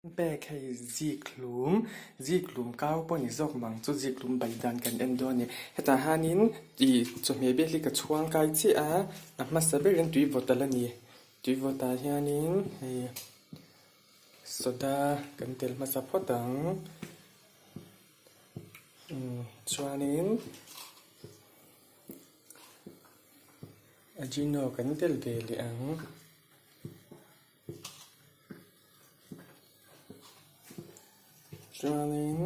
Bè khay Zikhlum cao po ni zok mang chu Zikhlum bai dan kan endo ni heta hanin I chome be li ka chuang kai chi a hmasa be ren tui votala ni tui vota hianin hei soda kan tel hmasa photang chuanin ajino kan tel ve li ang chuanin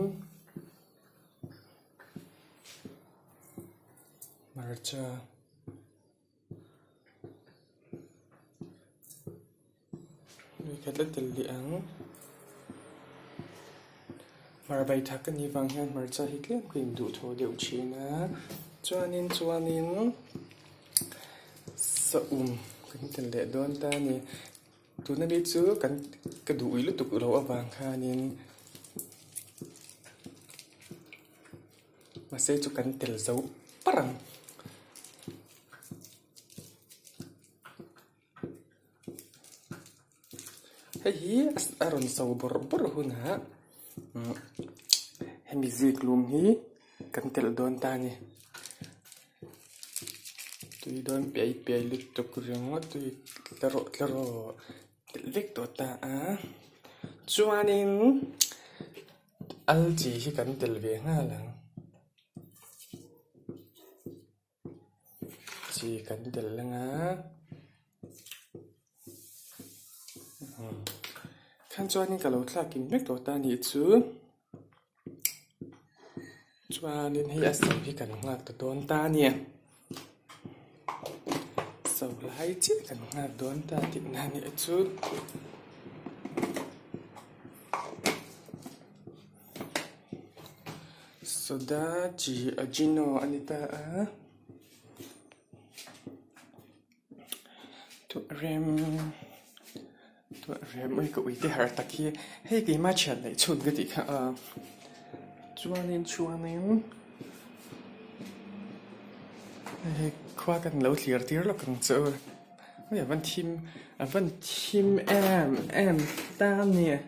marcha ni kala tel li ang mar bai thak ni wang hian marcha hi tlem queen du tho deuh thina chuanin sa kan tel le don ta ni tuna bi chu kan ka du ilu tuk ro awang khanin masay chu kan tel zo parang hei aron so bor huna hemi Zikhlum hi kan tel don ta ni tui don pe lut tuk reng tui tlaro lek to ta a chuanin alji hi kan tel ve nga lang chi kan tel langa khan chuanin ka lo thlakin mek to ta ni chu chuanin hi asam hi kan ngak to don ta ni so lai chi kan ngak don ta ti na ni chu soda chi ajino anita a turin ơi cậu ý cái hở tắc kia hay cái má chặt lại chôn cái gì cả chuanin khoa cần lâu thlir là cần chờ bây giờ vẫn team em ta nè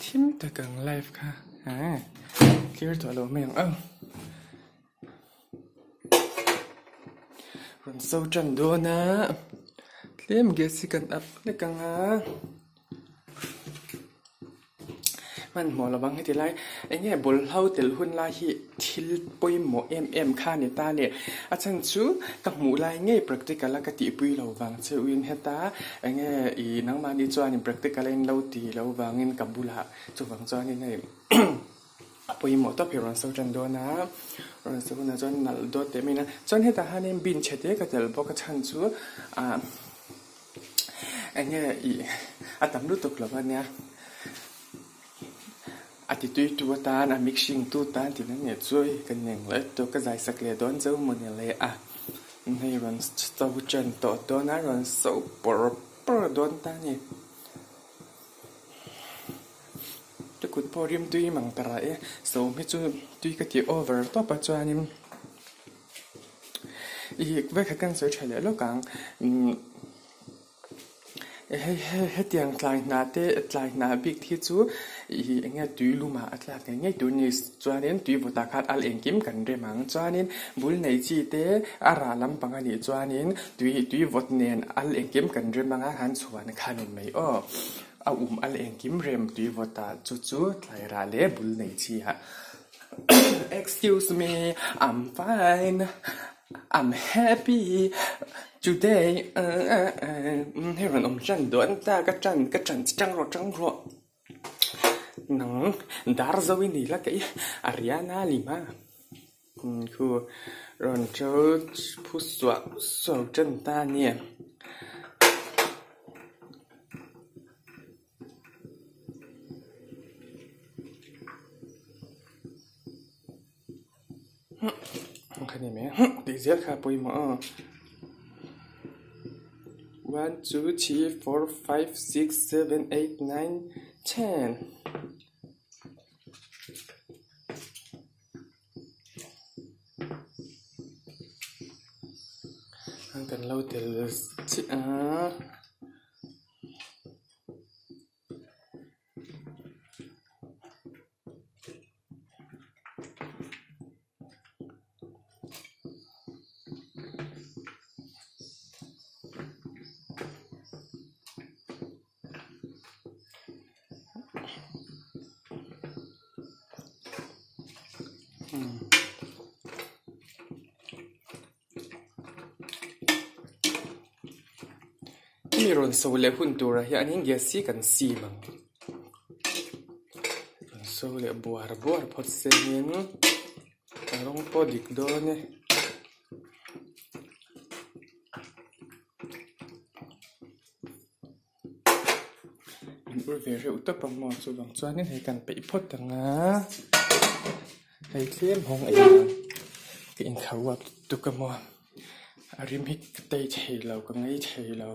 team ta cần live cả thlir tụi lâu mày rồi sâu chân đua nè Lem gesi kan up le kanga man mo lawang heti lai enge bol hau tel hun la hi thil poi mo em kha ni ta ne achan chu ka mu lai nge practical ka ti pui lo wang che win heta enge I nang ma ni chuan in practical in lo ti lo wang in kabula chu wang chuan ni nei poi mo to piron so chan do na ron so na chuan nal do te mina chuan heta hanin bin chete ka tel bo ka chan chu anh ấy tắm nước tục là bao nhiêu thì tôi ta là mixing tu ta thì nó nhẹ chui cái nhàng lấy tôi cái giải sạc lệ đón dấu một nhà lệ hay rồi sau chân tổ đó nó rồi sau bỏ đón ta nhỉ tôi cũng bỏ riêng tôi mang tara ấy sau mấy chui tôi cái gì over to bắt cho anh em với cái căn sợi chạy lệ lúc càng hết tiếng tlai na big thi chú nghe tùy luma atla cái nghe tùy ni cho nên tùy vụ ta khát al engkim kan re mang cho nên bul này chi te ara lam panga ni cho nên tùy vot nen al engkim kan re mang han chuan khan mai o al engkim rem tùy vot ta chu tlai ra le bul này chi ha excuse me I'm fine I'm happy today hay là ông chân đoán ta cái chân trăng rồi nắng dar dâu ini là cái Ariana Lima khu rồi cho phút xoa chân ta nè cái này mẹ đi giết khá bôi mà 1, 2, 3, 4, 5, 6, 7, 8, 9, 10 cần lâu thì มีรอนโซเลหุ่นตัวระยะนี้เกียร์ซีกันซีมังโซเลบัวพอดเซนินร้องพอดิกโดนเนี่ยบริเวณเรืออุตปมอสุดงจวนนี่ให้กันไปพดต่างนะให้เคลื่อนหงไอ้กินเขาว่าตุกมอริมฮิกเตยเทเราก็ไงเทเรา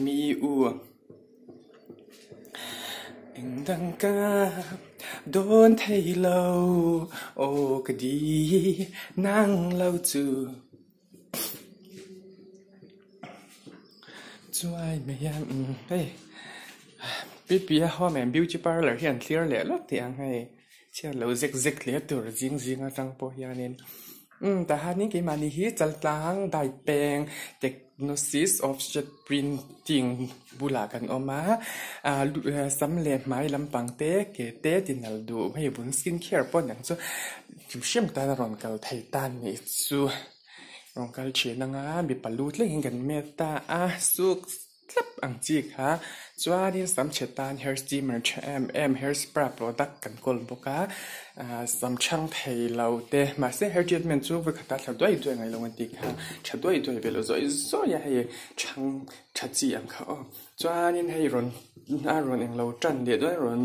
มีอ้วงเอ็งดังกาโดนเทเราโอ้ก็ดีนั่งเราจูช่วยไม่ยังเฮ้ยปีห้อแม่บิวจิปาร์เลยเห็นthlirเลยแล้วเตียงให้เชื่อเราซิกเลยตัวจริงอ่ะจังปอยานินแต่ฮานี้กี่มานี่ฮิจัลตังได้แปลง diagnosis of jet printing บุลากันออกมาสำเร็จไหมลำปังเตะเกเตตินัลดูให้บุญสกินแคร์ป้อนอย่างสู้อยู่เชื่อมตาลอนกัลไทตันนี่สู้รองกัลเชนังมีปลุดเล่นกันเมตาสู้ครับอังจีค่ะจวนนี้สำเฉตานเฮอร์สตีเมอร์เฮอร์สปราโปรดักกันกลบกะสำช่างไทยเราเตะมาเสียเฮอร์จิตเมนจูวิกตัดเราด้วยไงลงวันที่ค่ะชัดด้วยเบลโซอย่าให้ช่างชัดจีอังเขาจวนนี้ให้รอนเองเราจันเดียด้วยรอน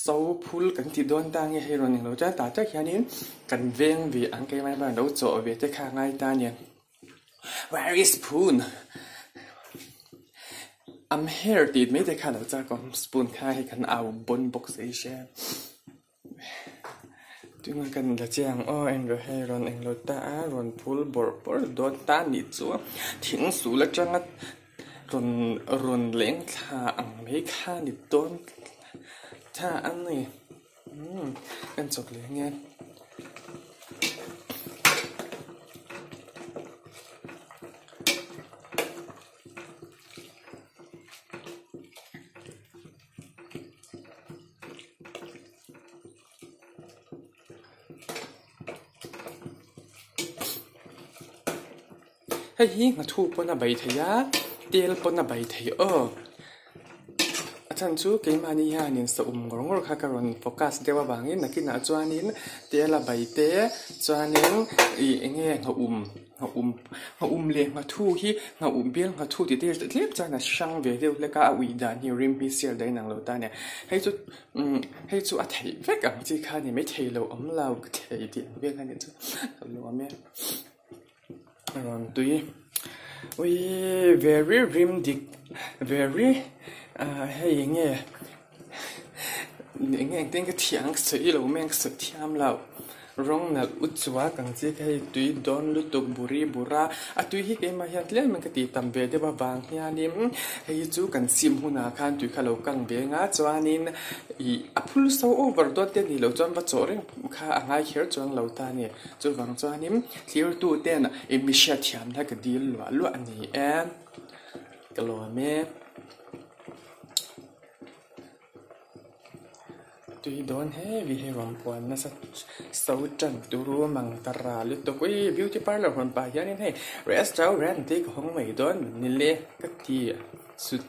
โซ่พูลกันที่โดนต่างให้รอนเองเราจะตัดจากแค่นี้กันเวงวีอังเกไม่บ้างเราโจเวทข้างไงตาเนี่ย Where is spoon I'm here ติดไม่ได้ค่ะเราจะก็สปูนค่าให้กันเอาบนบ็อกซ์เอเชียจึงกันละเจียงเองเราให้รอนเองเราตารอนพูลบอร์โดนตาหนิจัวทิ้งสูละจังรอนเล้งท่าอังไม่ค่าหนิต้นท่าอันนี้กันจบเลยไงให้ยิ่งมาทูปนใบเทียเตียลปนใบเทียอาจารย์ชูเกมานี่ฮะนี่สุ่มกรงค่ะการนโฟกัสเดี๋ยวบางอย่างนักกินอาจารย์นี่เตียลใบเทียจวนนี้เงี้ยเขาเลี้ยงมาทูที่เขาเบี้ยมาทูที่เตียเลี้ยงจานช่างเวทีแล้วก็วิดานี่ริมพิเศษได้หนังเราตาเนี่ยให้จุอัฐิเวกังจีค่ะนี่ไม่เทเราเราเทดิเบี้ยกันนี่จุเราว่าไม่รอนตุยvery rimdik very ให้ยังไงตั้งแต่เที่ยงสุดเราแม่งสุดเที่ยมเราร้องนัดอุจจาระกันจีให้ตุยโดนลุตุกบุระตุยที่เกี่ยมาเห็นเลี้ยมันก็ตีตำเบเดบะบางเฮียนี่ให้จูกันซิมหุนาคันตุยข้าเรากังเบงจวนนี้พูดสู้โอเวอร์ดอทเดนี่เราจวนบัดโจริงข้าอ่างไอเขียวจวนเราตาเนี่ยจวนวังจวนนี้thlirเต้นมิเชียเทียมถ้าก็ดีล้วนอันนี้ก็ล้วนแม่ตุยโดนเฮวิเฮรัมปวนนะสักสาวจันตุรูมังตราลุตกุยบิวตี้พาร์ลอร์คนป่ายันนี่ให้เรสเจ้าแรนที่ของไม่โดนนี่เล่ก็ที่สุด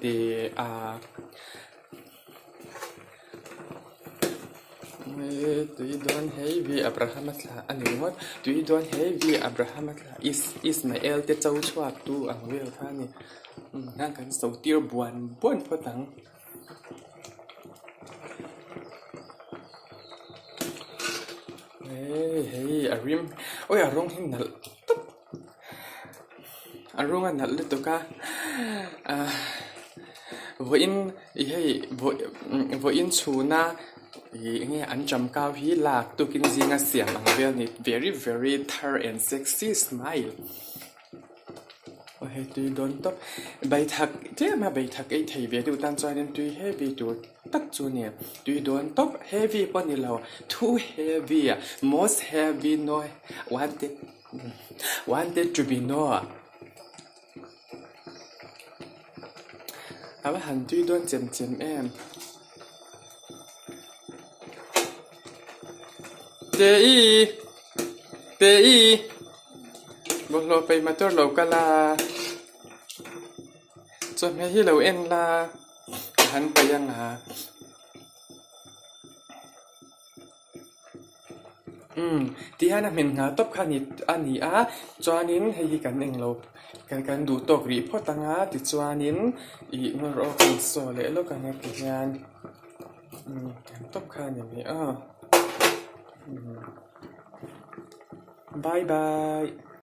ตุยโดนเฮวิอับราฮัมละอันนี้ว่าตุยโดนเฮวิอับราฮัมละอิสมาเอลที่เจ้าชวาตูอังเวลท่านี่นั่งกันสาวตีร์บวนพอตังเฮ้ยอาริมโอ้ยอารมณ์ที่นั่นตุ๊บอารมณ์นั่นเลยตัวก้าวันเฮ้ยวันชูน่างี้อันจำก้าวพี่หลักตัวกินจริงอ่ะเสียงอังเวลนี่ very very tender and sexy smile โอ้ยตุยโดนต๊บใบถักเจ้ามาใบถักไอ้ไทยเวียดูตันจอยนั่นตุยเฮฟวี่ตัวตัดจูเนี่ยตุยโดนต๊บเฮฟวี่ปนนี่เรา too heavy most heavy no wanted to be no เอาว่าหันตุยโดนเจ็มเจ้ te i bolo pe motor lo kala cho me hi lo en la han pa yang ha tí hai mình ngã top khani ani a chuanin hei kan eng lo kan du tok ri pho tanga ti chuanin I ngor o kan so le lo kan ti hian top khani mi a bye bye